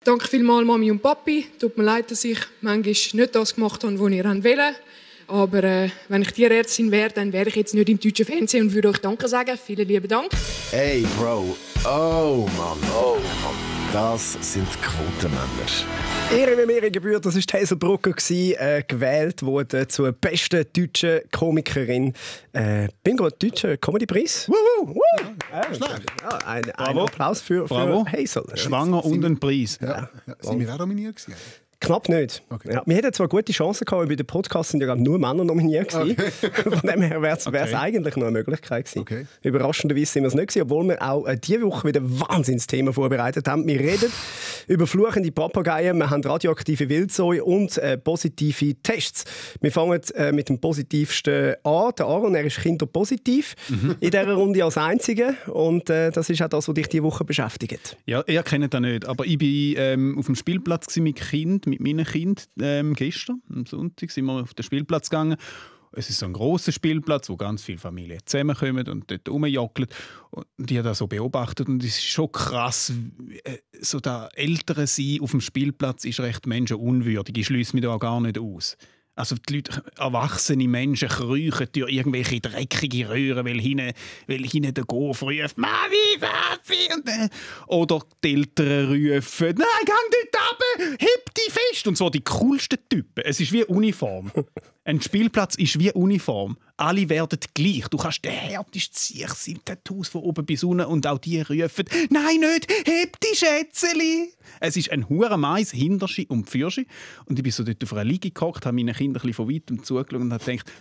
Danke vielmals Mami und Papi. Tut mir leid, dass ich manchmal nicht das gemacht habe, was ihr wollt. Aber wenn ich Tierärztin wäre, dann wäre ich jetzt nicht im deutschen Fernsehen und würde euch Danke sagen. Vielen lieben Dank. Ey, Bro. Oh, Mann. Das sind Quotenmänner. Ehre wie mir gebührt, das war Hazel Brucker, gewählt worden zur besten deutschen Komikerin. Bin gerade deutscher Comedy-Preis. Ein Applaus für Hazel. Schwanger und ein Preis. Ja. Sind wir auch nominiert gewesen? Knapp nicht. Okay. Ja, wir hätten zwar gute Chancen gehabt, aber bei den Podcasts sind ja nur Männer nominiert gewesen. Okay. Von dem her wäre es eigentlich noch eine Möglichkeit gewesen. Okay. Überraschenderweise sind wir es nicht gewesen, obwohl wir auch diese Woche wieder ein Wahnsinnsthema vorbereitet haben. Wir reden über fluchende Papageien, wir haben radioaktive Wildsäue und positive Tests. Wir fangen mit dem positivsten an. Der Aaron, er ist kinderpositiv in dieser Runde als Einziger. Und das ist auch das, was dich diese Woche beschäftigt. Ja, ihr kennt das nicht, aber ich war auf dem Spielplatz mit meinen Kindern. Gestern, am Sonntag, sind wir auf den Spielplatz gegangen. Es ist so ein grosser Spielplatz, wo ganz viele Familien zusammenkommen und dort rumjoggeln. Und ich habe das so beobachtet und es ist schon krass, so das ältere Sein auf dem Spielplatz ist recht menschenunwürdig. Ich schliesse mich da auch gar nicht aus. Also die Leute, erwachsene Menschen kriechen durch irgendwelche dreckige Röhren, weil hinten der Golf ruft «Mami, Papi!» Oder die Eltern rufen «Nein, geh dort runter, heb dich fest!» Und so die coolsten Typen. Es ist wie Uniform. Ein Spielplatz ist wie Uniform. Alle werden gleich. Du kannst der härteste Sieg sein, Tattoos von oben bis unten und auch die rufen «Nein, nicht! Heb die Schätzeli!» Es ist ein hure Mais, Hinterschi und Pfirschi. Und ich bin so dort auf einer Liege gehockt, habe meinen Kindern ein bisschen von weitem zugeschaut und habe gedacht,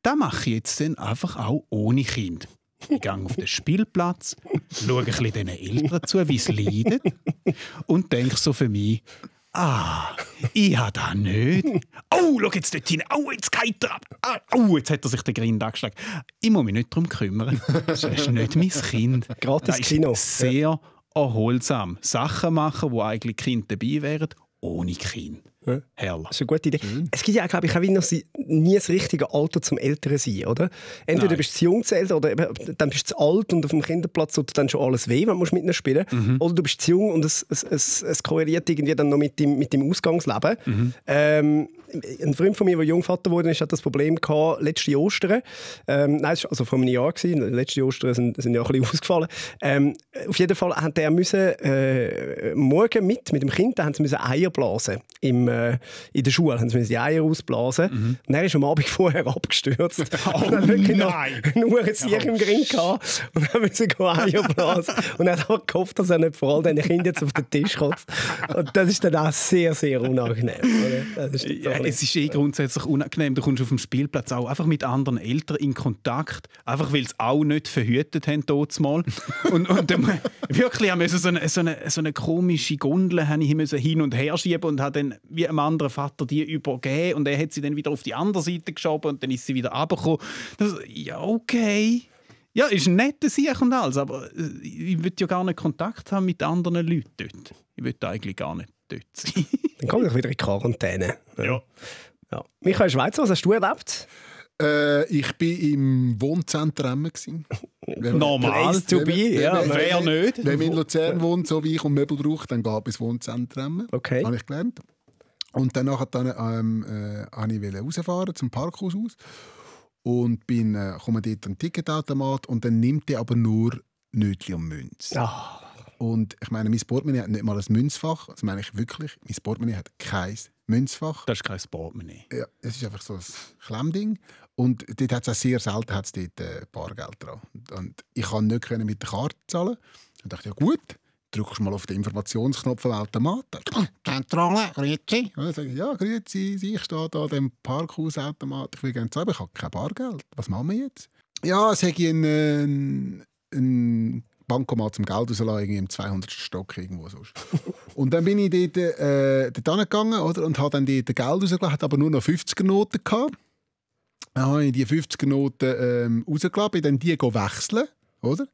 das mache ich jetzt dann einfach auch ohne Kind. Ich gehe auf den Spielplatz, schaue ein bisschen den Eltern zu, wie sie leiden und denke so für mich, ich habe das nicht. Oh, schau jetzt dort hin. Oh, jetzt geht er ab. Oh, jetzt hat er sich den Grind angeschlagen. Ich muss mich nicht darum kümmern. Das ist nicht mein Kind. Gratis Kino. Sehr erholsam. Sachen machen, wo eigentlich Kinder dabei wären, ohne Kind. Ja. Herrlich. Das ist eine gute Idee. Es gibt ja, glaube ich, auch nie das richtige Alter zum Älteren sein, oder? Entweder bist du zu jung zu älter oder dann bist du zu alt und auf dem Kinderplatz tut dann schon alles weh, wenn du mit ihnen spielen musst. Oder du bist zu jung und es korreliert irgendwie dann noch mit dem Ausgangsleben. Ein Freund von mir, der Jungvater wurde, hat das Problem gehabt, letzte Ostern. Nein, es war also vor einem Jahr. Letzte Ostern sind ja ein bisschen ausgefallen. Auf jeden Fall musste er morgen mit dem Kind Eier blasen. In der Schule haben sie die Eier ausblasen. Und er ist am Abend vorher abgestürzt. Oh nein! Nur ein Sieg im Grin gehabt. Und dann musste er Eier blasen. Und er hat aber gehofft, dass er nicht vor all diesen Kindern jetzt auf den Tisch kotzt. Und das ist dann auch sehr, sehr unangenehm. Oder? Das ist es ist grundsätzlich unangenehm. Du kommst auf dem Spielplatz auch einfach mit anderen Eltern in Kontakt. Einfach weil sie auch nicht verhütet haben, mal. Und dann wirklich so eine komische Gondel ich hin und her schieben und habe dann wie einem anderen Vater die übergeben und er hat sie dann wieder auf die andere Seite geschoben und dann ist sie wieder runtergekommen. Ja, okay. Ja, ist ein netter Sieg und alles, aber ich will ja gar nicht Kontakt haben mit anderen Leuten dort. Ich will eigentlich gar nicht dort sein. Dann komme ich wieder in Quarantäne. Ja. Michael Schweizer, was hast du erlebt? Ich war im Wohnzentrum. Normal. Place to be. Wer nicht? Wenn man in Luzern wohnt, so wie ich, und Möbel braucht, dann geht es Wohnzentrum. Okay. Habe ich gelernt. Und danach wollte ich rausfahren zum Parkhaus aus. Und komme dort an den Ticketautomat und dann nimmt er aber nur Nötchen und Münze. Und ich meine, mein Portemonnaie hat nicht mal ein Münzfach. Das meine ich wirklich. Mein Portemonnaie hat kein Münzfach. Das ist kein Portemonnaie. Ja, es ist einfach so ein Klemmding. Und dort hat es auch sehr selten Bargeld dran. Und ich konnte nicht mit der Karte zahlen. Und dachte, ja gut, drückst du mal auf den Informationsknopf am Automat. Zentrale, grüezi. Ja, grüezi, ich stehe da an dem Parkhausautomat. Ich will gerne zahlen, ich habe kein Bargeld. Was machen wir jetzt? Ja, es hätte ein Bankomat zum Geld rauslassen, im 200. Stock irgendwo sonst. Und dann bin ich dort hingegangen, oder, und habe dann dort Geld rausgelassen, hatte aber nur noch 50er-Noten gehabt. Dann habe ich die 50er-Noten rausgelassen, bin dann die wechseln, oder?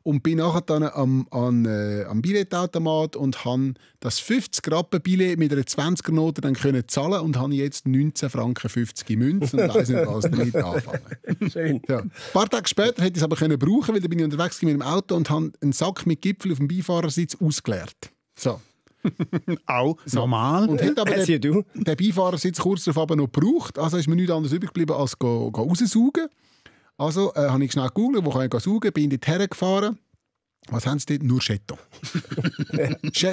Und bin nachher dann am Billetautomat und habe das 50-Rappen-Billett mit einer 20er-Note dann können zahlen und habe jetzt 19,50 Franken Münze und weiss nicht, was damit anfangen. Schön. Ja. Ein paar Tage später hätte ich es aber brauchen, weil da bin ich unterwegs mit dem Auto und habe einen Sack mit Gipfel auf dem Beifahrersitz ausgeleert. So. Auch normal. Und hat aber As you do. der Beifahrersitz kurz darauf aber noch gebraucht. Also ist mir nichts anderes übrig geblieben, als raussaugen. Also habe ich schnell gegoogelt, wo kann ich saugen, bin dort hergefahren. Was haben sie dort? Nur Scheton.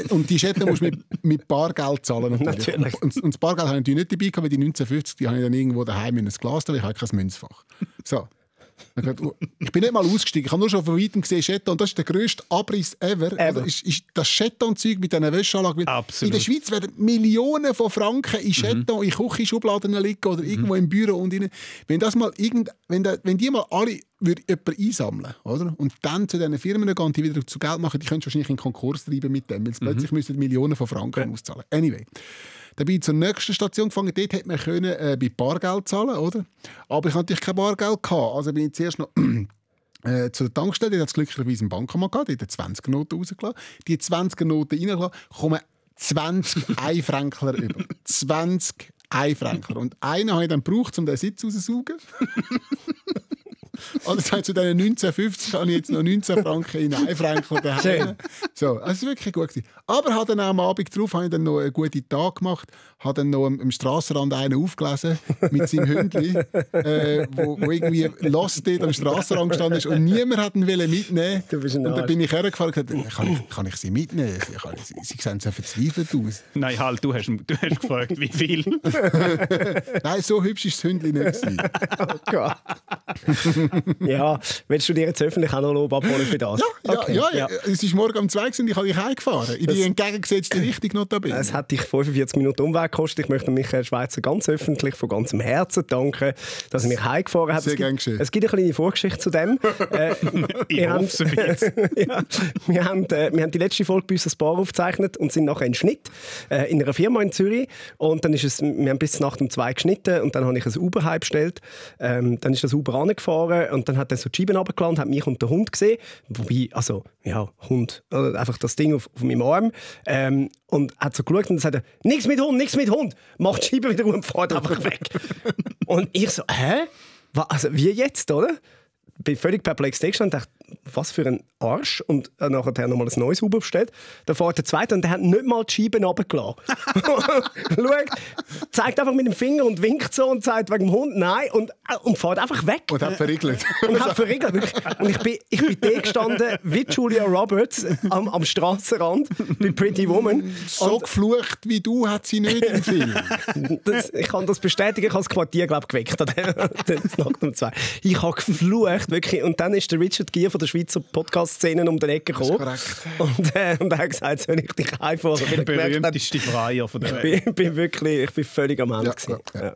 Und die Scheton musst du mit Bargeld zahlen. Natürlich. Und das Bargeld habe ich natürlich nicht dabei gehabt, weil die 1950, die habe ich dann irgendwo daheim in ein Glas, weil ich habe kein Münzfach. So. Ich bin nicht mal ausgestiegen, ich habe nur schon von weitem gesehen Scheton, und das ist der grösste Abriss ever. Also ist das Scheton-Zeug mit diesen Wäscheanlagen. In der Schweiz werden Millionen von Franken in Scheton, in Küchenschubladen liegen oder irgendwo im Büro. Und wenn die mal alle jemand einsammeln, oder? Und dann zu diesen Firmen gehen und die wieder zu Geld machen, die können wahrscheinlich in Konkurs treiben mit dem, weil sie plötzlich müssen Millionen von Franken auszahlen. Anyway. Dann bin ich zur nächsten Station gefangen. Dort hätte man bei Bargeld zahlen, oder? Aber ich hatte natürlich kein Bargeld gehabt. Also bin ich zuerst noch zur Tankstelle. Dort hat es glücklicherweise einen Bankomat gehabt. Dort hat 20er-Noten rausgelassen. Die 20er-Noten reingelassen, kommen 20 Einfränkler über. 20 Einfränkler. Und einen habe ich dann gebraucht, um den Sitz rauszusaugen. Also zu diesen 1950 habe ich jetzt noch 19 Franken in Einfränkler daheim. So, das war wirklich gut. Aber habe dann am Abend drauf habe ich dann noch einen guten Tag gemacht, habe dann noch am Strassenrand einen aufgelesen mit seinem Hündli, wo irgendwie lost dort am Strassenrand gestanden ist und niemand hat ihn mitnehmen wollen. Und dann bin ich hergefahren und gesagt, kann ich sie mitnehmen? Sie sehen so verzweifelt aus. Nein, halt, du hast gefragt, wie viel? Nein, so hübsch ist das Hündli nicht. Oh Gott. Ja, willst du dir jetzt öffentlich auch noch Lob abholen für das? Ja. Es war morgen um 2 und ich habe dich heimgefahren. In die entgegengesetzte Richtung noch dabei. Es hat dich 45 Minuten Umweg gekostet. Ich möchte Michael Schweizer ganz öffentlich von ganzem Herzen danken, dass er mich heimgefahren hat. Sehr gern geschehen. Es gibt eine kleine Vorgeschichte zu dem. Ich hoffe es jetzt. Wir haben die letzte Folge bei uns als Bar aufgezeichnet und sind nachher in Schnitt in einer Firma in Zürich. Und dann wir haben bis Nacht um 2 geschnitten und dann habe ich ein Uber heimgestellt. Dann ist das Uber angefahren und dann hat er so die Scheiben runtergeladen, hat mich und den Hund gesehen. Wobei, also, ja, Hund. Einfach das Ding auf meinem Arm. Und hat so geschaut und dann sagt er, nichts mit Hund. Macht die Scheibe wieder und fährt einfach weg. Und ich so, hä? Also, wie jetzt, oder? Ich bin völlig perplex gestanden und dachte, was für ein Arsch. Und nachher nochmal ein neues Uber bestellt. Dann fährt der zweite und der hat nicht mal die Scheiben runtergelassen. Schaut, zeigt einfach mit dem Finger und winkt so und sagt wegen dem Hund nein und fährt einfach weg. Und hat verriegelt. Und ich bin da gestanden wie Julia Roberts am Strassenrand bei Pretty Woman. So geflucht wie du hat sie nicht im Film. Ich kann das bestätigen, ich habe das Quartier geweckt. Nacht um 2. Ich habe geflucht, wirklich. Und dann ist der Richard Gere von der Schweizer Podcast-Szene um den Ecke gekommen. Und er hat gesagt, soll ich dich einfahren? Der berühmteste Freier von der Welt. Ich bin völlig am Ende. Ja.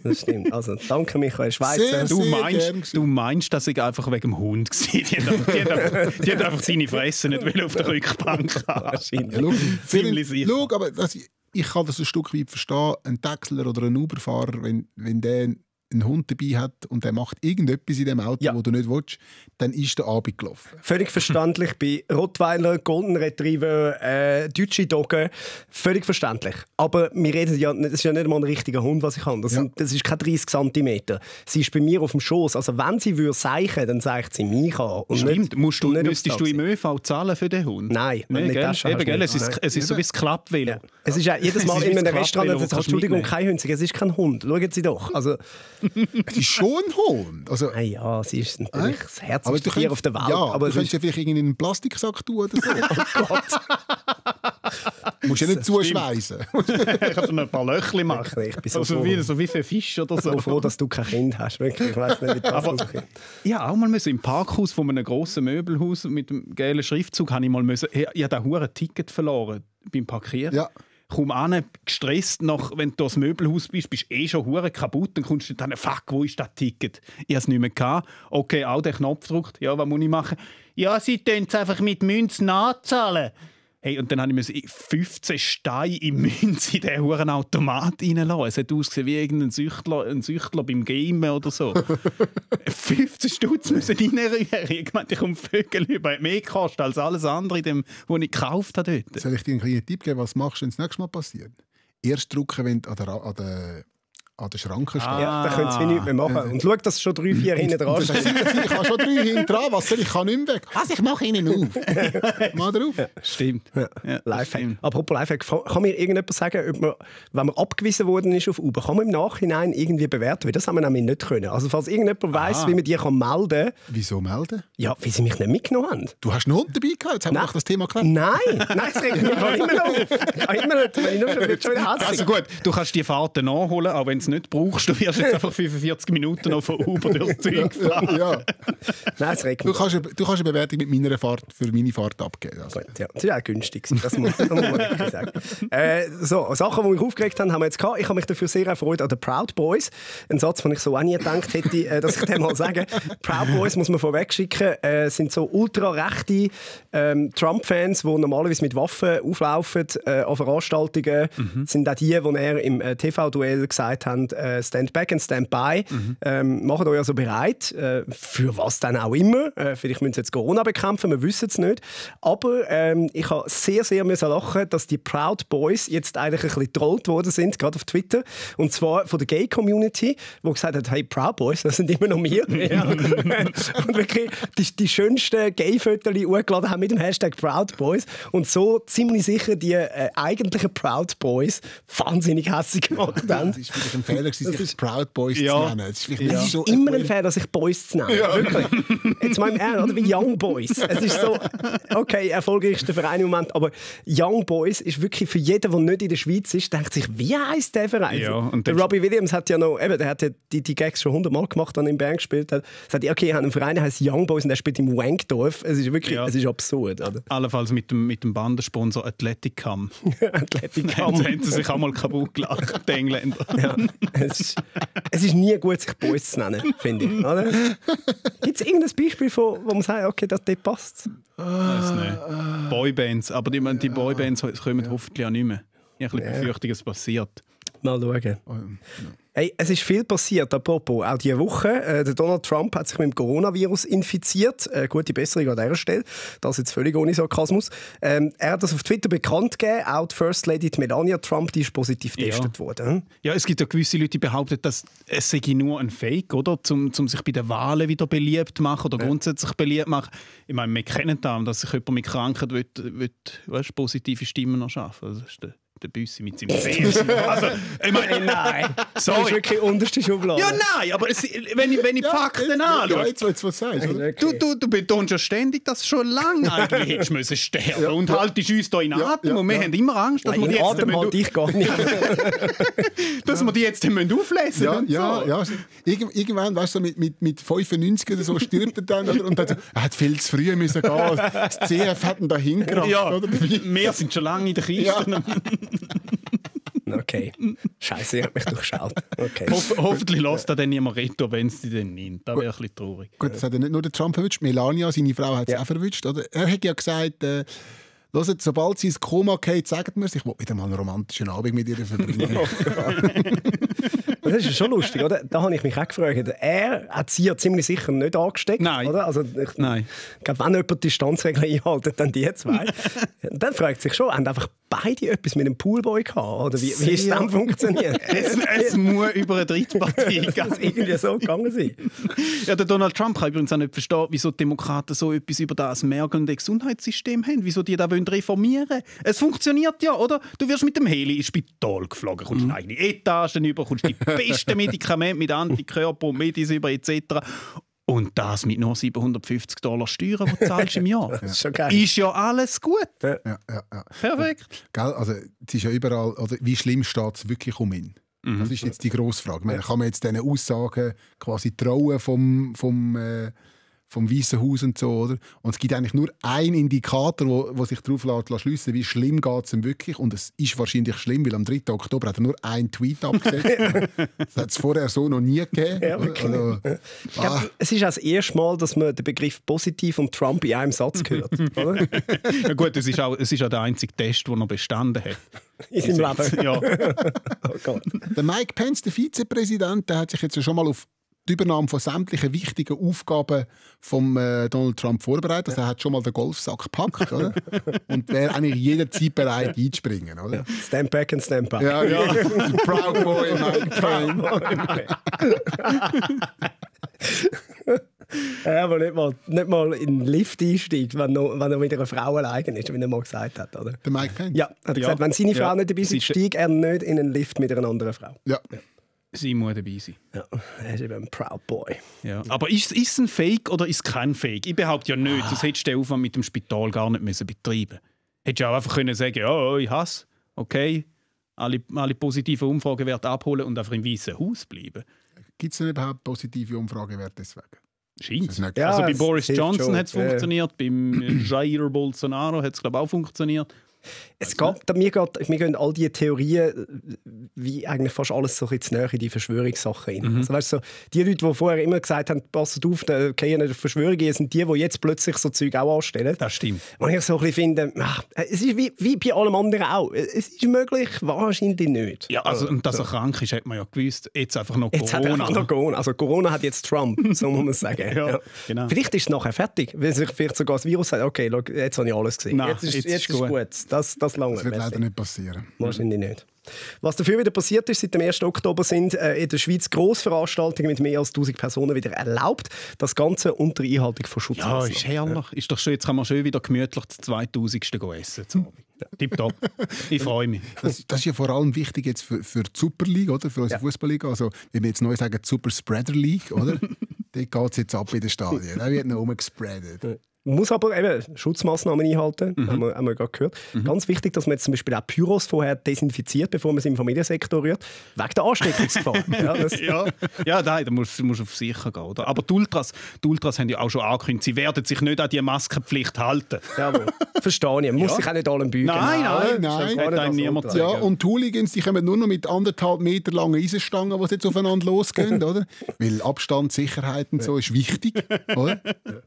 Das stimmt. Also, danke Michael Schweizer. Du meinst, dass ich einfach wegen dem Hund war. Die hat einfach seine Fresse nicht auf der Rückbank haben. Schau, aber ich kann das ein Stück weit verstehen. Ein Taxler oder ein Uber-Fahrer, wenn der einen Hund dabei hat und der macht irgendetwas in dem Auto, wo du nicht willst, dann ist der Abend gelaufen. Völlig verständlich. Bei Rottweiler, Golden Retriever, deutsche Doggen, völlig verständlich. Aber wir reden ja, das ist ja nicht mal ein richtiger Hund, was ich habe. Das ist keine 30 cm. Sie ist bei mir auf dem Schoß. Also wenn sie seichen, dann seicht sie mich an. Und stimmt. Müsstest du im ÖV zahlen für den Hund? Nein. Es ist so wie das Klappvelo. Ja. Es ist ja jedes Mal in einem Restaurant, Entschuldigung, kein Hund. Es ist kein Hund. Schauen Sie doch. Also, es ist schon ein Hund. Also, ja, sie ist natürlich das herzlichste Tier auf der Welt. Ja, aber du könntest ja vielleicht in einen Plastiksack tun oder so. Oh Gott. Du musst ja nicht zuschweissen. Ich kann noch ein paar Löchchen machen. Ich bin so wie für Fisch oder so. Ich bin froh, dass du kein Kind hast. Wirklich. Ich weiss nicht, wie das aussieht. Ja, auch mal im Parkhaus von einem grossen Möbelhaus mit einem gelben Schriftzug habe ich mal ich habe da ein Ticket verloren beim Parkieren. Ja. Komm an, gestresst, wenn du durchs Möbelhaus bist du schon hure kaputt, dann kommst du dann, fuck, wo ist das Ticket? Ich hatte es nicht mehr gehabt. Okay, auch den Knopf gedrückt. Ja, was muss ich machen? Ja, sie tun es einfach mit Münzen nachzahlen. Hey, und dann habe ich 15 Steine in Münze in diesen huren Automat reinlassen. Es hat ausgesehen wie irgendein Süchtler beim Gamen oder so. 15 Stutz müssen reinrühren. Ich meinte, ich komme Vögel über. Hat mehr gekostet als alles andere, was ich gekauft habe dort. Soll ich dir einen kleinen Tipp geben, was machst du, wenn es nächstes Mal passiert? Erst drücken, wenn du an an der Schranke stehen. Ja, da können sie nichts mehr machen. Und schau, dass es schon 3-4 hinten dran Ich habe schon 3 hinten dran. Was soll ich? Kann nicht mehr weg. Was, ich mache ihnen auf. Mal drauf. Stimmt. Ja, Lifehack. stimmt. Apropos Lifehack, kann mir irgendjemand sagen, ob man, wenn man abgewiesen worden ist auf Uber, kann man im Nachhinein irgendwie bewerten? Weil das haben wir nämlich nicht können. Also falls irgendjemand weiss, wie man die melden kann. Wieso melden? Ja, weil sie mich nicht mitgenommen haben. Du hast einen Hund dabei gehabt, jetzt haben wir doch das Thema geklärt. Nein, das regt mich immer noch auf. Ich kann immer nicht, wenn ich nur schon wieder hässlich. Also gut, du kannst die Fahrten nachholen, auch wenn du es nicht brauchst. Du wirst jetzt einfach 45 Minuten noch von Uber durchs Zeug fahren. Ja. Nein, das regt Du mich. kannst eine Bewertung mit meiner Fahrt für meine Fahrt abgeben. Also. Ja, das war auch günstig. Das muss man wirklich sagen. So, Sachen, die mich aufgeregt haben wir jetzt gehabt. Ich habe mich dafür sehr erfreut an den Proud Boys. Ein Satz, den ich so auch nie gedacht hätte, dass ich den mal sage. Proud Boys, muss man vorweg schicken, sind so ultra-rechte Trump-Fans, die normalerweise mit Waffen auflaufen an Veranstaltungen. Sind auch die er im TV-Duell gesagt hat, stand back and stand by. Macht euch also bereit. Für was dann auch immer. Vielleicht müssen sie jetzt Corona bekämpfen, wir wissen es nicht. Aber ich habe sehr, sehr lachen, dass die Proud Boys jetzt eigentlich ein bisschen getrollt worden sind, gerade auf Twitter. Und zwar von der Gay-Community, die gesagt hat, hey, Proud Boys, das sind immer noch wir. Ja. Und wirklich die schönsten Gay-Fotos hochgeladen haben mit dem Hashtag Proud Boys. Und so ziemlich sicher die eigentlichen Proud Boys wahnsinnig hässlich gemacht haben. Das war vielleicht ein Fehler, sich Proud Boys zu nennen. Das ist immer ein Fehler, sich Boys zu nennen. Ja. Wirklich. Jetzt mal im Ernst, oder? Wie Young Boys. Es ist so, okay, erfolgreichster Verein im Moment, aber Young Boys ist wirklich für jeden, der nicht in der Schweiz ist, denkt sich, wie heisst der Verein? Ja, und der Robbie Williams hat ja noch, der hat ja die Gags schon 100 Mal gemacht, als er in Bern gespielt hat. Er sagt, okay, ich habe einen Verein, der heisst Young Boys und der spielt im Wankdorf. Es ist wirklich, es ist absurd. Oder? Allenfalls mit dem Bandensponsor Athleticam. Athleticam. Da haben sie sich auch mal kaputt gelacht, die Engländer. Ja, es ist nie gut, sich Boys zu nennen, finde ich. Gibt es irgendein Beispiel, wo man sagt, okay, das passt? Weiß nicht. Boybands, aber die Boybands kommen hoffentlich auch nicht mehr. Ich habe ein bisschen befürchtet, es passiert. Mal schauen. Hey, es ist viel passiert, apropos. Auch diese Woche. Der Donald Trump hat sich mit dem Coronavirus infiziert. Gute Besserung an dieser Stelle. Das jetzt völlig ohne Sarkasmus. Er hat das auf Twitter bekannt gegeben. Auch die First Lady die Melania Trump, die ist positiv getestet worden. Ja, es gibt ja gewisse Leute, die behaupten, dass es sei nur ein Fake, oder? Um sich bei den Wahlen wieder beliebt zu machen oder grundsätzlich beliebt zu machen. Ich meine, wir kennen das, dass sich jemand mit Krankheit will, positive Stimmen erschaffen. Das ist der Büssi mit seinem Fest. Also, ich meine, nein. Das ist wirklich unterste Schublade. Ja, nein, aber wenn ich die Fakten anschaue. Ja, jetzt was sagst du. Okay. Du betonst ja ständig, dass du schon lange eigentlich hättest müssen sterben und haltest uns hier in Atem. Und wir haben immer Angst, dass wir die jetzt dass wir die jetzt auflesen müssen. Ja. Irgendwann, weißt du, mit 95 oder so stirbt er dann. Und dann, er hat viel zu früh müssen gehen. Das CF hat ihn da hingebracht. Ja, wir sind schon lange in der Kiste. Ja. Okay. Scheiße, ich habe mich durchschaut. Okay. Hoffentlich lässt er dann niemand retour, wenn es die dann nimmt. Das wäre ein bisschen traurig. Gut, das hat ja nicht nur der Trump verwünscht. Melania, seine Frau, hat es auch verwünscht. Oder? Er hat ja gesagt, hört, sobald sie ins Koma geht, sagt mir, ich will wieder mal einen romantischen Abend mit ihr verbringen. Das ist schon lustig, oder? Da habe ich mich auch gefragt. Er hat sie ja ziemlich sicher nicht angesteckt. Nein. Oder? Also Nein. Ich glaube, wenn jemand die Distanzregeln einhält, dann die zwei. Dann fragt sich schon, haben einfach beide etwas mit dem Poolboy gehabt? Oder wie ist das dann funktioniert? Es muss über eine Drittpartie gehen. Das irgendwie so gegangen sein. Ja, der Donald Trump kann übrigens auch nicht verstehen, wieso die Demokraten so etwas über das mergelnde Gesundheitssystem haben, wieso die da reformieren wollen. Es funktioniert ja, oder? Du wirst mit dem Heli ins Spital geflogen, kommst in eigene Etagen über, kommst die besten Medikamente mit Antikörper und Medis über etc. Und das mit nur $750 Steuern, die du zahlst im Jahr. Das ist schon geil. Ist ja alles gut. Ja. Perfekt. Gell, also, es ist ja überall, oder wie schlimm steht es wirklich um ihn? Das ist jetzt die grosse Frage. Meine, kann man jetzt diesen Aussagen quasi trauen vom Weißen Haus und so, oder? Und es gibt eigentlich nur einen Indikator, wo sich darauf schliessen lässt, wie schlimm geht es ihm wirklich. Und es ist wahrscheinlich schlimm, weil am 3. Oktober hat er nur einen Tweet abgesetzt. Das hat es vorher so noch nie gegeben. Ja, also, ich glaube, es ist auch das erste Mal, dass man den Begriff positiv und Trump in einem Satz hört. Oder? Ja gut, es ist auch der einzige Test, der noch bestanden hat. In seinem Leben. Ja. Oh Gott. Der Mike Pence, der Vizepräsident, der hat sich jetzt schon mal auf die Übernahme von sämtlichen wichtigen Aufgaben von Donald Trump vorbereitet. Also er hat schon mal den Golfsack gepackt, oder? Und wäre eigentlich jederzeit bereit einzuspringen, oder? Stand back and stand by. Ja. Proud Boy, Mike Train. Ja, aber nicht mal in den Lift einsteigt, wenn er mit einer Frau allein ist, wie er mal gesagt hat, oder? Der Mike Pence? Ja, hat er gesagt, wenn seine Frau nicht dabei ist, steigt er nicht in einen Lift mit einer anderen Frau. Ja. Sie muss dabei sein. Ja, er ist eben ein Proud Boy. Ja. Aber ist es ein Fake oder ist es kein Fake? Ich behaupte ja nicht, sonst hättest du den Aufwand mit dem Spital gar nicht müssen betreiben. Hättest du auch einfach können sagen, ja, ich hasse, okay, alle positiven Umfragewerte abholen und einfach im Weißen Haus bleiben. Gibt es denn überhaupt positive Umfragewerte deswegen? Scheint. Ja, also bei Boris Johnson hat es schon. funktioniert, beim Jair Bolsonaro hat es glaube ich auch funktioniert. Mir gehen all diese Theorien, wie eigentlich fast alles so ein bisschen näher in die Verschwörungssachen rein. Also, weißt du, so, die Leute, die vorher immer gesagt haben, passt auf, da gehen nicht Verschwörungen, sind die jetzt plötzlich so Zeug auch anstellen. Das stimmt. Und ich so ein bisschen finde, es ist wie bei allem anderen auch. Es ist möglich, wahrscheinlich nicht. Ja, also, und dass er krank ist, hat man ja gewusst. Jetzt einfach noch Jetzt hat er Corona. einfach noch Corona. Also Corona hat jetzt Trump, so muss man sagen. Ja, genau. Vielleicht ist es nachher fertig, wenn sich vielleicht sogar das Virus sagt, okay, schau, jetzt habe ich alles gesehen. Nein, jetzt ist jetzt ist gut. Das lange. Das wird leider nicht passieren. Wahrscheinlich nicht. Was dafür wieder passiert ist, seit dem 1. Oktober sind in der Schweiz Grossveranstaltungen mit mehr als 1000 Personen wieder erlaubt. Das Ganze unter Einhaltung von Schutzmaßnahmen. Ja, ist herrlich. Ist doch schön, jetzt kann man schön wieder gemütlich das 2000. essen. Tipptopp. Ich freue mich. Das ist ja vor allem wichtig jetzt für die Super League, oder? Für unsere Fußballliga. Also, wenn wir jetzt neu sagen, die Super Spreader League, oder? Dort geht es jetzt ab in den Stadien. Da wird noch rumgespreadet. Man muss aber eben Schutzmaßnahmen einhalten, haben wir gerade gehört. Ganz wichtig, dass man jetzt zum Beispiel auch Pyros vorher desinfiziert, bevor man sie im Familiensektor rührt, wegen der Ansteckungsgefahr. Nein, da musst du auf sicher gehen. Oder? Aber die Ultras haben ja auch schon angekündigt, sie werden sich nicht an die Maskenpflicht halten. Jawohl. Verstehe ich. Man muss sich auch nicht allem beugen. Nein. Hat einem niemand Ja, und die Hooligans, die kommen nur noch mit 1,5 Meter langen Eisenstangen, die jetzt aufeinander losgehen, oder? Weil Abstand, Sicherheit und so ist wichtig, oder?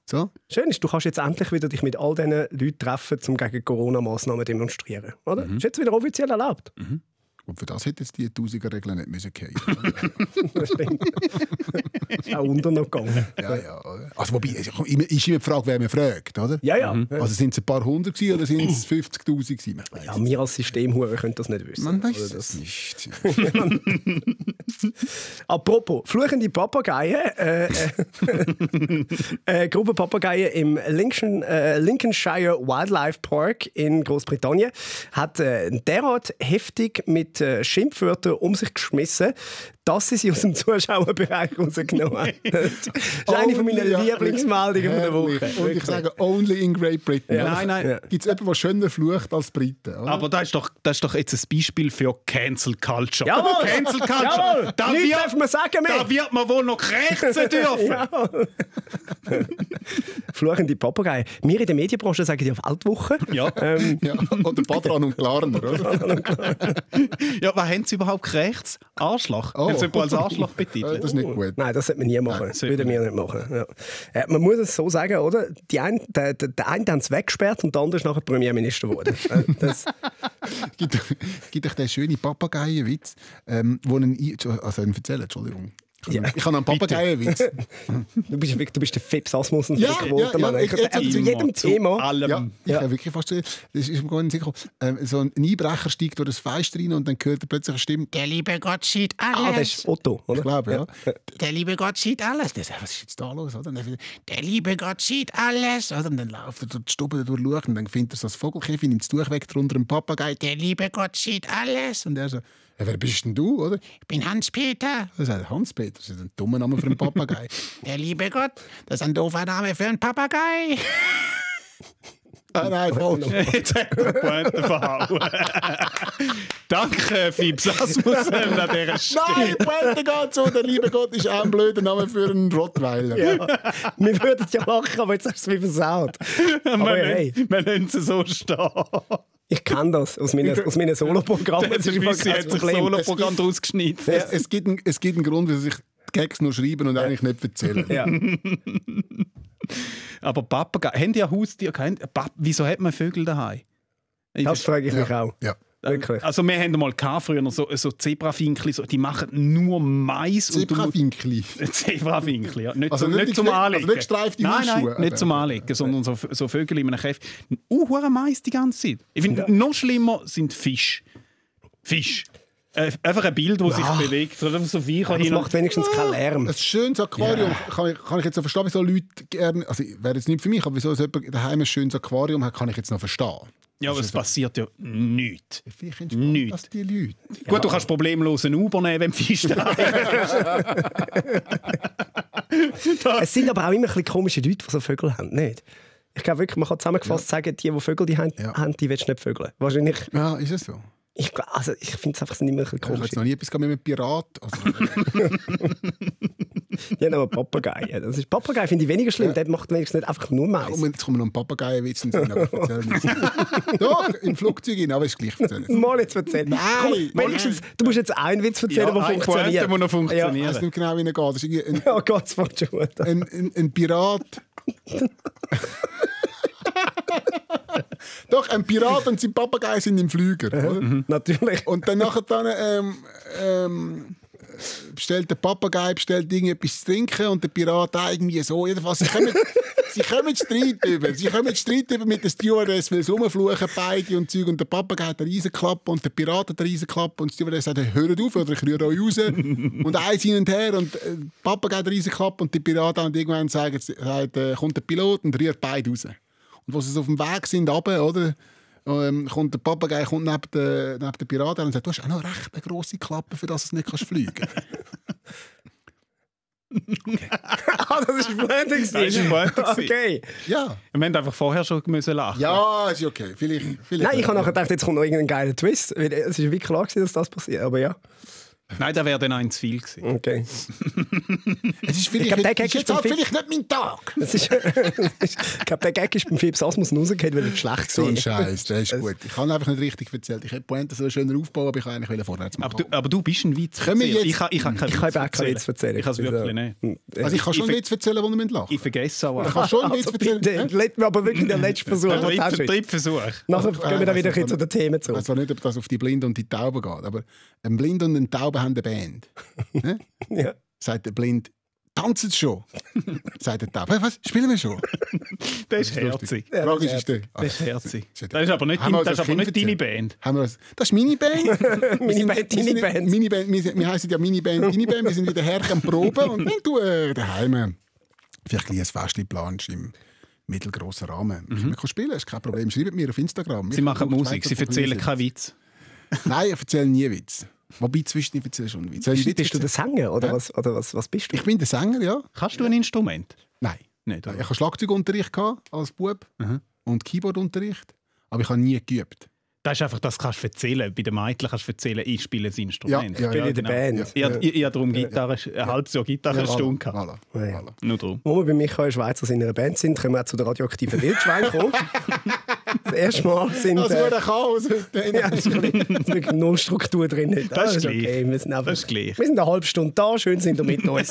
So. Schön ist, du kannst jetzt endlich wieder dich mit all diesen Leuten treffen, um gegen Corona-Massnahmen zu demonstrieren. Oder? Ist jetzt wieder offiziell erlaubt. Und für das hätte jetzt die 1000er-Regel nicht müssen gehen. Das stimmt. Ist auch unter noch gegangen. Ja. Also wobei, ist immer die Frage, wer man fragt, oder? Ja. Also sind es ein paar hundert gewesen, oder sind es 50'000 gewesen? Ja, wir als Systemhuren können das nicht wissen. Man weiß Oder es nicht. Apropos, fluchende Papageien. Gruppe Papageien im Lincolnshire Wildlife Park in Großbritannien hat derart heftig mit Schimpfwörtern um sich geschmissen, dass sie aus dem Zuschauerbereich rausgenommen haben. Das ist eine von meinen Lieblingsmeldungen der Woche. Und ich sage, only in Great Britain. Ja. Nein. Gibt es jemanden, der schöner flucht als Briten? Oder? Aber das ist doch jetzt ein Beispiel für Cancel Culture. Jawohl! Cancel Culture! Jawohl! Nichts darf man sagen mehr! Da wird man wohl noch krächzen dürfen! Ja. Fluchende Papageien. Wir in der Medienbranche sagen ja Weltwoche. Ja. Ja, oder Patron und Klarner, oder? Ja, was haben sie überhaupt gekrächzt? Arschloch. Oh. Haben sie jemanden als Arschloch betitelt? Das ist nicht gut. Nein, das sollte man nie machen. Das sollte würden wir nicht machen. Ja. Man muss es so sagen, oder? Der eine haben es weggesperrt und der andere ist nachher Premierminister geworden. Gibt euch den schönen Papageienwitz, wo erzählen, Entschuldigung. Ja. Ich habe einen Papageienwitz. Du bist der Fips Asmussen Ja, Quote, Mann. ich- Zu jedem Thema. allem. Ja, ich habe wirklich fast das ist mir gar nicht sicher. So ein Einbrecher steigt durch das Fenster rein und dann hört er plötzlich eine Stimme. Der liebe Gott sieht alles. Ah, das ist Otto, oder? Ich glaube, ja. Der liebe Gott sieht alles. Der sagt, was ist jetzt da los? Oder? Und dann, Der liebe Gott sieht alles. oder? Und dann läuft er durch die Stube durch und dann findet er so das Vogelkäfig, nimmt das Tuch weg, drunter einen Papagei. Der liebe Gott sieht alles. Und er so, ja, wer bist denn du? Oder? Ich bin Hans-Peter. Er sagt, Hans-Peter, das ist ein dummer Name für einen Papagei. Der liebe Gott, das ist ein doofer Name für einen Papagei. Nein, falsch. Jetzt hat er die Pointe verhauen. Danke, Fips Asmussen, an dieser Stelle. Nein, Pointe geht so, der liebe Gott ist auch ein blöder Name für einen Rottweiler. Ja. Wir würden ja lachen, aber jetzt hast du es wie versaut. Aber hey, Wir lassen sie so stehen. ich kenne das aus meinen Soloprogrammen. Der Das ist überhaupt Büssi kein hat sich das Problem. Soloprogramm daraus geschnitten. Es gibt einen Grund, wieso sich die Gags nur schreiben und eigentlich nicht erzählen. Ja. Aber Papageien, haben die ein Haustier? Wieso hat man Vögel daheim? Das frage ich mich auch. Ja. Wirklich. Also wir haben mal früher so Zebrafinkli, die machen nur Mais. Zebrafinkli? Zebrafinkli, ja. Nicht, Also nicht zum Anlegen. Also nicht gestreifte Nein, nicht zum Anlegen, sondern so Vögel in einem Käfig. Hure Mais die ganze Zeit. Ich finde, noch schlimmer sind Fisch. Einfach ein Bild, das sich bewegt. Oder so Das macht wenigstens keinen Lärm. Ein schönes Aquarium kann ich jetzt noch verstehen, wieso Leute gerne, also wäre jetzt nicht für mich, aber wieso jemand daheim ein schönes Aquarium hat, kann ich jetzt noch verstehen. Ja, aber es passiert ja nichts. Vielleicht entspannt das die Leute. Gut, du kannst problemlos einen Uber nehmen, wenn du Fisch da hast. Es sind aber auch immer ein bisschen komische Leute, die so Vögel haben, nicht? Ich glaube wirklich, man kann zusammengefasst sagen, die Vögel die haben, die willst du nicht vögeln. Wahrscheinlich. Ja, ist es so? Ich finde es einfach sind immer ein bisschen Ich habe komisch. jetzt noch nie etwas mit einem Pirat. Also, Ja, aber Papagei. Das ist Papagei finde ich weniger schlimm. Der macht wenigstens nicht einfach nur Mais. jetzt kommen noch ein Papageienwitz in den Sinn, aber ich erzähle nicht. Doch, im Flugzeug rein, aber ist gleich erzählen. Mal jetzt erzählen. Nein! Komm, wenigstens, du musst jetzt einen Witz erzählen, der funktioniert. Der noch Ich funktioniert. weiß nicht genau, wie er geht. Das ist irgendwie Ja, Gott, es fängt schon gut an. ein Pirat. Doch, ein Pirat und sein Papagei sind im Flüger. Oder? Natürlich. Und dann bestellt der Papagei irgendetwas zu trinken und der Pirat auch irgendwie so. Jedenfalls, sie kommen Streit über. Sie kommen Streit über mit der Stewardess, weil sie rumfluchen beide und Zeug. Und der Papagei hat eine Riesenklappe und der Pirat hat eine Riesenklappe. Und die Stewardess sagt, hört auf oder ich rühre euch raus. Und eins hin und her und der Papagei hat eine Riesenklappe und der Pirat und irgendwann sagt, kommt der Pilot und rührt beide raus. Und als sie auf dem Weg sind, runter, oder? Kommt der Papagei neben den Piraten und sagt, du hast auch noch recht eine grosse Klappe, für das du nicht fliegen kannst. Okay. Das ist Blending. Das ist Blending. Okay. Ja. Wir haben einfach vorher schon lachen. Ja, ist okay. Vielleicht Nein, ich habe nachher gedacht, jetzt kommt noch irgendein geiler Twist. Weil es ist wirklich klar gewesen, dass das passiert. Aber ja. Nein, da wäre dann ein zu viel gewesen. Okay. Es ist vielleicht, der Gag vielleicht nicht mein Tag. Ich glaube, der Gag ist beim Fips Asmus rausgefallen, weil er schlecht So ein war. Scheiß, der ist gut. Ich habe einfach nicht richtig erzählt. Ich hätte die Pointe so schöner aufbauen, aber ich wollte eigentlich vorwärts machen. Aber du bist ein Witz. Können wir jetzt- Ich kann keinen Ich kann auch keinen Witz erzählen. Ich kann es wirklich nicht. Also ich kann schon Witz erzählen, wo ihr lachen Ich vergesse auch. Ich kann schon einen Witz erzählen. Bitte, let mir aber wirklich den letzten Versuch. den du hast. Drittversuch. Nachher gehen wir dann wieder ein bisschen zu den Themen Ich zurück. weiß zwar nicht, ob das auf die Blinden und die Tauben geht, aber ein Blind und eine Taube haben eine Band. Ne? Ja. Sagt der Blind, tanzen Sie schon? Sagt der Taube, was, spielen wir schon? Das ist herzig. Die Frage ist, Das ist herzig. Ist ja- Das ist aber nicht, Haben wir uns das ist als aber Kind nicht deine erzählt? Band. Haben wir das ist meine Band. Meine Band, deine Band. Miniband. Wir heißen ja Miniband, deine Band. Wir sind wieder her am Proben. Und wenn du daheim vielleicht ein Festchen planst im mittelgrossen Rahmen, wir können spielen, ist kein Problem. Schreibt mir auf Instagram. Sie machen Musik, sie erzählen keinen Witz. Nein, ich erzähle nie Witz. Wobei zwischendurch erzähle ich schon einen Witz. Soll ich Witz Bist du der erzählen? Sänger oder, Ja. was bist du? Ich bin der Sänger, ja. Kannst du ein Instrument? Nein. Nicht, Ich oder? hatte Schlagzeugunterricht als Bub und Keyboardunterricht, aber ich habe nie geübt. Das ist einfach, das kannst du erzählen. Bei den Mädchen kannst du erzählen, ich spiele ein Instrument. Ja, ja, Ich bin in der Band. Ich habe darum Gitarre, ein halbes Jahr Gitarrenstunde gehabt. Voilà. Ja. Voilà. Nur darum. Wo wir bei Michael Schweizer in einer Band sind, können wir auch zu den radioaktiven Wildschweinen kommen. Das erste Mal sind... Das wurde ein Chaos heute. ja, es ist wirklich null Struktur drin. Heute. Das ist okay. gleich. Wir sind einfach, Das ist gleich. Wir sind eine halbe Stunde da, schön sind ihr mit uns.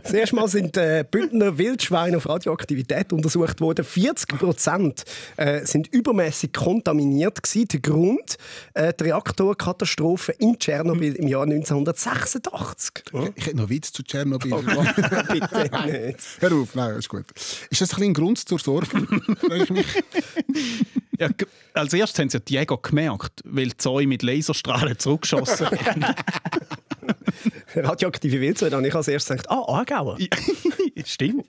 Das erste Mal sind Bündner Wildschweine auf Radioaktivität untersucht worden. 40% sind übermäßig kontaminiert gewesen. Der Grund, die Reaktorkatastrophe in Tschernobyl im Jahr 1986. Ich hätte noch einen Witz zu Tschernobyl. Bitte nicht. Hör auf, nein, ist gut. Ist das ein bisschen ein Grund zur Sorge? Frage ich mich. Ja, als erstes haben sie die Jäger gemerkt, weil die Zäune mit Laserstrahlen zurückgeschossen haben. Radioaktive Wildschweine, habe ich als erstes gedacht, Aargauer. Stimmt.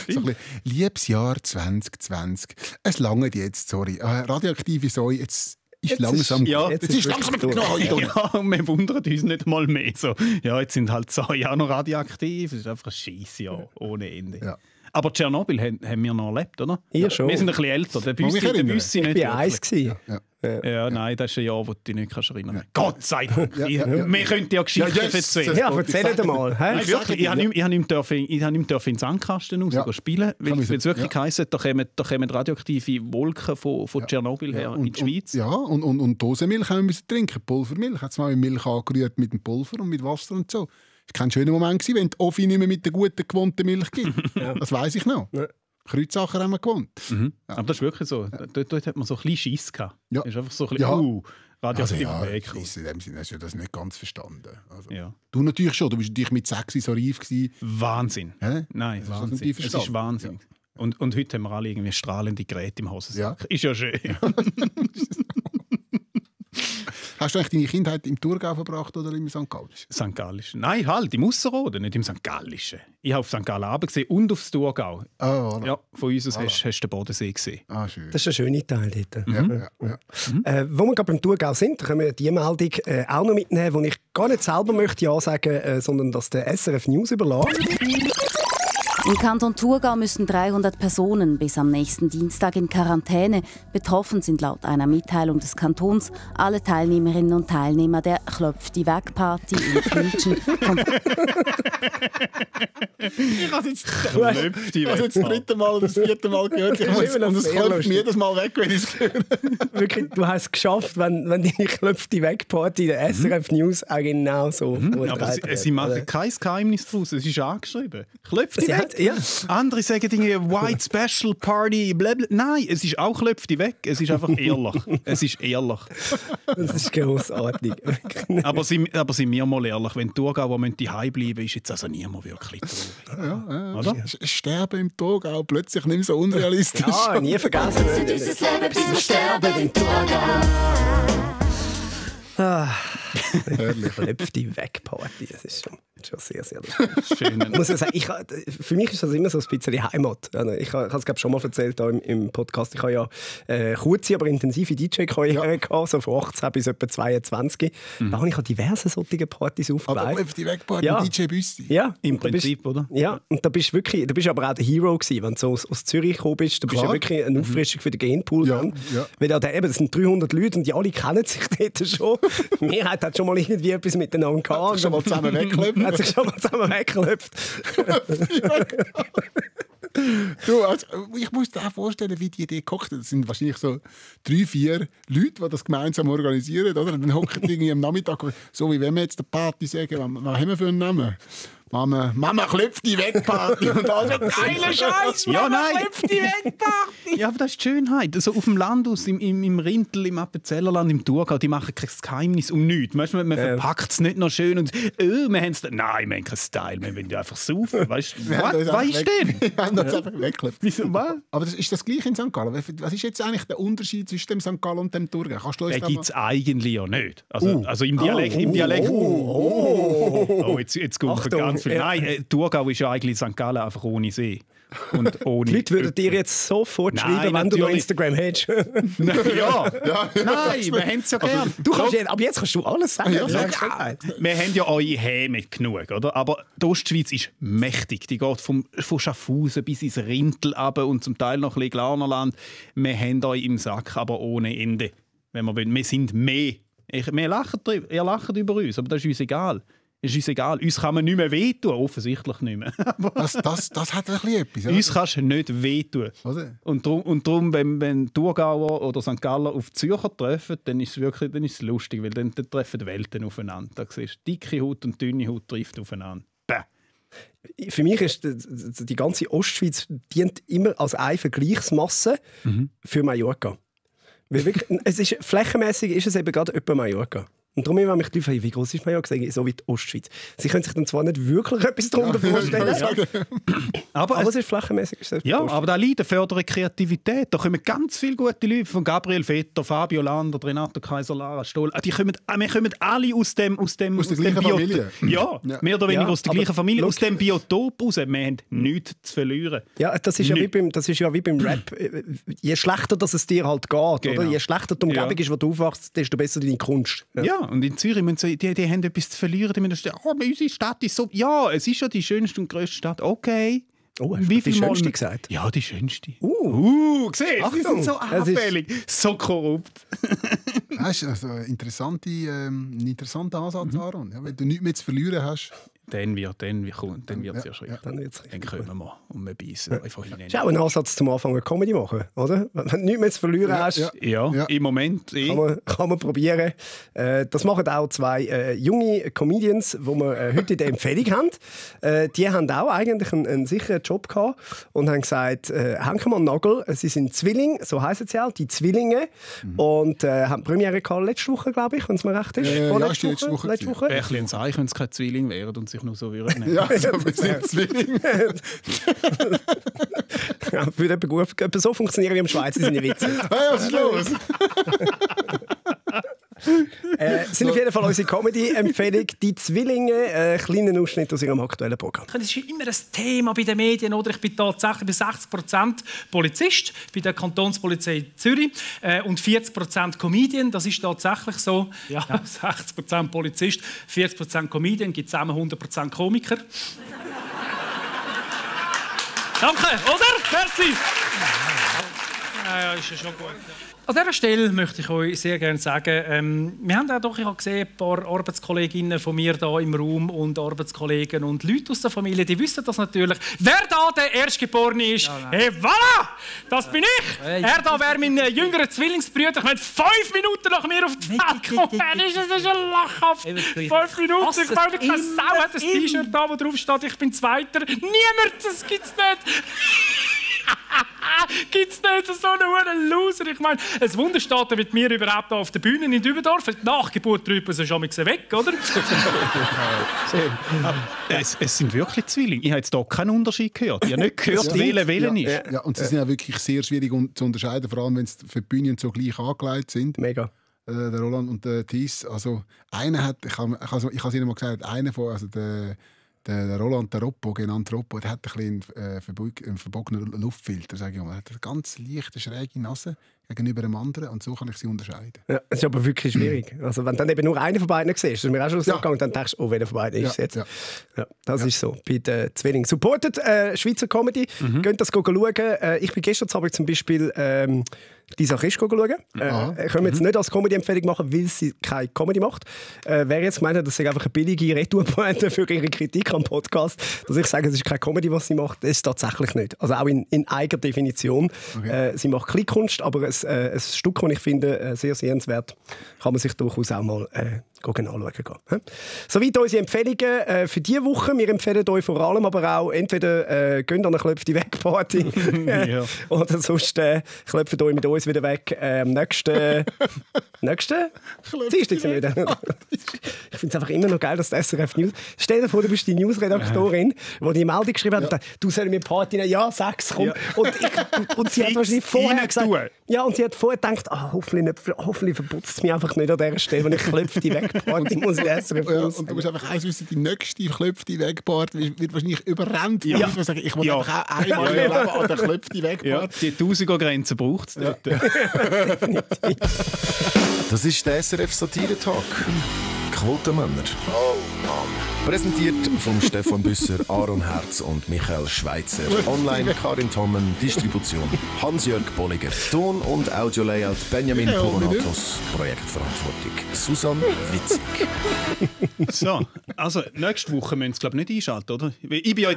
So ein bisschen, liebes Jahr 2020. Es langt jetzt, sorry. Radioaktive Säue, jetzt ist langsam. ja, jetzt ist langsam wirklich genau. Ja, und wir wundern uns nicht mal mehr. So, ja, jetzt sind halt Zäune auch noch radioaktiv. Das ist einfach ein Scheissjahr ohne Ende. Ja. Aber Tschernobyl haben wir noch erlebt, oder? Ihr schon. Wir sind ein bisschen älter. Der Mag mich Büssi erinnern? nicht. Ich war wirklich. 1 gewesen. Ja, nein, das ist ein Jahr, wo du dich nicht kannst erinnern kannst. Gott sei Dank. Wir könnten ja Geschichten Ja, yes. erzählen. Ja, erzähl mal. Nein, Hä? wirklich, ich habe nicht dürfen in Sandkasten raus Ja. spielen, weil Kann es ich- wirklich ja. heisst, da kommen radioaktive Wolken von Tschernobyl her in die Schweiz. Und Dosenmilch haben wir müssen trinken. Pulvermilch. Hat es mal mit Milch angerührt mit dem Pulver und mit Wasser und so. Es war kein schöner Moment, gewesen, wenn die Offi nicht mehr mit der guten, gewohnten Milch gibt. Das weiss ich noch. Ja. Kreuzsacher haben wir gewohnt. Aber das ist wirklich so. Dort hat man so ein bisschen Schiss gehabt. Ja. Das ist einfach so ein bisschen, Ja. Radioaktiver Weg. In dem Sinne hast du das nicht ganz verstanden. Also, Ja. du natürlich schon, du bist natürlich mit 6 so reif gewesen. Wahnsinn. Hä? Nein, Das hast du Wahnsinn. natürlich Es ist verstanden. Wahnsinn. Ja. Und heute haben wir alle irgendwie strahlende Geräte im Hosensack. Ja. Ist ja schön. Hast du eigentlich deine Kindheit im Thurgau verbracht oder im St. Gallischen? St. Gallischen. Nein, halt, im Ausserrhoden, nicht im St. Gallischen. Ich habe auf St. Gallen runter gesehen und aufs Thurgau. Voilà. Ja, von uns aus hast du den Bodensee gesehen. Schön. Das ist ein schöner Teil dort. Ja. Wo wir gerade beim Thurgau sind, können wir die Meldung auch noch mitnehmen, die ich gar nicht selber möchte ja sagen, sondern dass der SRF News überlässt. Im Kanton Thurgau müssen 300 Personen bis am nächsten Dienstag in Quarantäne. Betroffen sind laut einer Mitteilung des Kantons alle Teilnehmerinnen und Teilnehmer der Klöpf-die-Weg-Party in Filchen. Ich habe jetzt das 3. Mal oder das 4. Mal gehört. Ich muss, und es kommt mir jedes Mal weg, wenn ich es höre. Wirklich, du hast es geschafft, wenn deine Klöpf-die-Weg-Party in der SRF News auch genau so Aber sie machen kein Geheimnis daraus, es ist angeschrieben. Klöpf die weg. Ja. Andere sagen Dinge, White Special Party, blablabla. Nein, es ist auch Klöpf die weg. Es ist einfach ehrlich. Es ist ehrlich. Das ist grossartig. Aber sind wir mal ehrlich, wenn die Thurgauer die Hause bleiben, ist jetzt also niemand wirklich traurig. Oder? Sterben im Thurgau plötzlich nicht mehr so unrealistisch. Ja, nie vergessen. Dieses Leben bis wir sterben im Thurgau. Herrlich. Klöpf-die-Weg-Party, das ist schon sehr, sehr Schön. Ich muss ja sagen, für mich ist das immer so ein bisschen Heimat. Ich habe es glaube schon mal erzählt hier im Podcast. Ich habe ja kurze, aber intensive DJ-Karriere gehabt, so von 18 bis etwa 22. Da habe ich an diverse solche Partys aufgelegt. Aber die Wegparty, Ja. DJ Büssi. Ja, Im und da bist- Prinzip, oder? Ja, und da bist du aber auch der Hero gewesen, wenn du so aus Zürich gekommen bist. Du bist Klar. ja wirklich eine Auffrischung für den Genpool. Ja, dann. ja. Weil das sind 300 Leute und die alle kennen sich dort schon. Die Mehrheit hat schon mal irgendwie etwas miteinander gehabt. Hat sich schon mal zusammen weggelöpft. Hat sich schon mal zusammen weggelöpft. Du, also, ich muss dir auch vorstellen, wie die Idee gekocht hat. Das sind wahrscheinlich so 3-4 Leute, die das gemeinsam organisieren. Oder? Dann hocken die irgendwie am Nachmittag, so wie wenn wir jetzt eine Party sagen, was haben wir für einen Namen? Mama klopft die Weg-Party. Und also, geiler Scheiß, Ja, Mama nein. klopft die Weg-Party. Ja, aber das ist die Schönheit. Also auf dem Land, im Rintel, im Appenzellerland, im Thurgau, die machen kein Geheimnis um nichts. Weißt du, man verpackt es nicht noch schön und wir haben es. Nein, wir haben keinen Style, wir wollen ja einfach saufen. Weißt du, was ist denn? Wir haben das einfach weggelöpft. Wieso, was? Aber ist das gleich in St. Gallen? Was ist jetzt eigentlich der Unterschied zwischen dem St. Gallen und dem Thurgau? Kannst du uns Den da gibt es eigentlich ja nicht. Also im Dialekt. Jetzt kommt Achtung, ganz viel. ja. Nein, Thurgau ist ja eigentlich St. Gallen einfach ohne See. Und ohne Die Leute würden dir jetzt sofort Nein, schreiben, wenn du noch natürlich. Instagram hättest. Ja, nein, wir haben es ja gern. Du kannst ab jetzt kannst du alles sagen. Ja, Das ist ja. geil. Wir haben ja eure Häme genug, oder? Aber die Ostschweiz ist mächtig. Die geht von Schaffhausen bis ins Rintel runter und zum Teil noch ein bisschen Glarnerland. Wir haben euch im Sack, aber ohne Ende. Wenn wir wollen. Wir sind mehr. Ihr lacht über uns, aber das ist uns egal. Es ist uns egal. Uns kann man nicht mehr wehtun. Offensichtlich nicht mehr. Das hat ein bisschen etwas. Uns kannst du nicht wehtun. Oder? Und darum, wenn Thurgauer oder St. Galler auf die Zürcher treffen, dann ist es lustig, weil dann treffen die Welten aufeinander. Da siehst du, dicke Haut und dünne Haut trifft aufeinander. Bäh. Für mich ist die ganze Ostschweiz dient immer als eine Vergleichsmasse für Mallorca. Weil wirklich, flächenmäßig ist es eben gerade etwa Mallorca. Und darum, wenn mich die Leute fragen, wie groß ist Mallorca, sage ich, so wie die Ostschweiz. Sie können sich dann zwar nicht wirklich etwas darunter vorstellen, aber es ist flächenmäßig. Ist es Ja, Ostschweiz. aber da Lieder fördern Kreativität. Da kommen ganz viele gute Leute, von Gabriel Vetter, Fabio Lander, Renato Kaiser, Lara Stoll. Wir kommen alle aus der gleichen Familie. Ja, mehr oder weniger Ja, aus der aber gleichen Familie, look. aus dem Biotop raus. Wir haben nichts zu verlieren. Ja, das ist ja wie beim Rap. Je schlechter dass es dir halt geht, Genau. oder? Je schlechter die Umgebung ist, wo du aufwachst, desto besser deine Kunst. Ja, und in Zürich müssen sie, die haben etwas zu verlieren. Die müssen sagen, unsere Stadt ist so... Ja, es ist ja die schönste und grösste Stadt. Okay. Oh, hast du die schönste gesagt? Ja, die schönste. Siehst Siehst du, sie sind so anfällig, so korrupt. Das ist also ein interessanter Ansatz, Aaron. Ja, wenn du nichts mehr zu verlieren hast. Dann wird es ja schwierig. Dann können wir und wir beißen. Das ist auch ein Ansatz zum Anfang, eine Comedy machen, oder? Wenn du nichts mehr zu verlieren hast, ja, im Moment kann man probieren. Das machen auch zwei junge Comedians, die wir heute in der Empfehlung haben. Die haben auch eigentlich einen sicheren Job gehabt und haben gesagt, hängen wir einen Nagel, sie sind Zwillinge, so heissen sie auch, die Zwillinge. Und haben Premiere gehabt letzte Woche, glaube ich, wenn es mir recht ist. Letzte Woche. Letzte Woche. Wäre ein bisschen ein Zeichen, wenn es keine Zwillinge wären und sich nur so würden. Ja, also, wir sind Zwillinge. Ja, würde etwa gut. Etwa so funktionieren wie im Schweiz, seine Witze. Hey, was ist los? Sind auf jeden Fall unsere Comedy-Empfehlung. Die Zwillinge, kleinen Ausschnitt aus ihrem aktuellen Programm. Das ist immer ein Thema bei den Medien. Oder? Ich bin tatsächlich bei 60% Polizist bei der Kantonspolizei Zürich und 40% Comedian. Das ist tatsächlich so. Ja, 60% Polizist, 40% Comedian, gibt zusammen 100% Komiker. Danke, oder? Merci. Ja, ist ja schon gut. An dieser Stelle möchte ich euch sehr gerne sagen, wir haben auch doch, ich habe gesehen, ein paar Arbeitskolleginnen von mir hier im Raum und Arbeitskollegen und Leute aus der Familie, die wissen das natürlich. Wer da der Erstgeborene ist, hey, voilà, das bin ich. Er da wäre mein jüngerer Zwillingsbrüder. Ich meine, 5 Minuten nach mir auf die Welt gekommen. Das ist ja lachhaft. 5 Minuten, ich meine, keine Sau hat ein T-Shirt da, wo drauf steht, ich bin Zweiter. Niemand, das gibt's nicht. Gibt's nicht so einen Loser? Ich meine, ein Wunder steht er mit mir überhaupt auf der Bühne in Dübendorf. Die Nachgeburt drüben sie schon weg, oder? Es sind wirklich Zwillinge. Ich habe jetzt hier keinen Unterschied gehört. Ich habe nicht gehört, welcher ist. Ja, und sie sind ja wirklich sehr schwierig zu unterscheiden, vor allem wenn sie für die Bühnen so gleich angelegt sind. Mega. Der Roland und der Thies. Also, einer hat, ich habe es Ihnen mal gesagt, einer von, also der Roland, der Roppo, genannt Roppo, der hat ein bisschen einen verbogenen Luftfilter, sage ich mal. Er hat eine ganz leichte, schräge Nase gegenüber dem anderen und so kann ich sie unterscheiden. Ja, das ist aber wirklich schwierig. Also, wenn du dann eben nur einen von beiden siehst, das ist mir auch schon so gegangen, dann denkst du, oh, welcher von beiden ist es jetzt? Ja, das ist so bei den Zwillingen. Supportet Schweizer Comedy, geht das schauen. Ich bin gestern Abend zum Beispiel Lisa Christ schauen. Können wir jetzt nicht als Comedy-Empfehlung machen, weil sie keine Comedy macht. Wer jetzt meint, das ist einfach eine billige Retourpointe für ihre Kritik am Podcast, dass ich sage, es ist keine Comedy, was sie macht, das ist tatsächlich nicht. Also auch in eigener Definition. Sie macht Kleinkunst, aber ein Stück, das ich finde, sehr sehenswert, kann man sich durchaus auch mal anschauen gehen. Soweit unsere Empfehlungen für diese Woche. Wir empfehlen euch vor allem aber auch, entweder geht an eine Klöpfti-Weg-Party oder sonst klöpft euch mit uns wieder weg. Nächsten Dienstag sind wir wieder. Ich finde es einfach immer noch geil, dass die SRF News... Stell dir vor, du bist die Newsredaktorin, die die Meldung geschrieben hat und sagt, du sollst mir Party nehmen. Ja, sag's, komm. Und sie hat wahrscheinlich vorher gesagt... Ja, und sie hat vorher gedacht, hoffentlich verputzt es mich einfach nicht an dieser Stelle, wenn ich Klöpfti weg Party muss in SRF News. Und du musst einfach eins wissen, die nächste Klöpfti weg Party wird wahrscheinlich überrannt. Ich muss sagen, ich will einfach auch einmal leben an der Klöpfti weg Party. Die 1000er-Grenze braucht es. Das ist der SRF Satire-Talk. Quotenmänner. Oh Mann. Präsentiert von Stefan Büsser, Aaron Herz und Michael Schweitzer. Online Karin Tommen, Distribution Hans-Jörg Bolliger. Ton- und Audio-Layout Benjamin Pogonatos. Projektverantwortung Susanne Witzig. So, also nächste Woche müssen wir es glaube ich nicht einschalten, oder? Ich bin ja in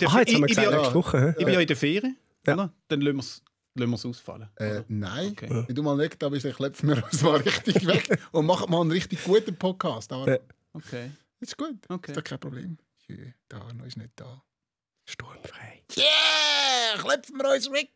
der Ferien, oder? Dann lassen wir es ausfallen. Nein, okay. Wenn du mal nicht da bist, dann klopfen wir uns mal richtig weg und machen mal einen richtig guten Podcast. Okay. Das ist gut, okay. Das ist doch kein Problem. Der Arno ist nicht da. Sturmfrei. Yeah, klopfen wir uns weg.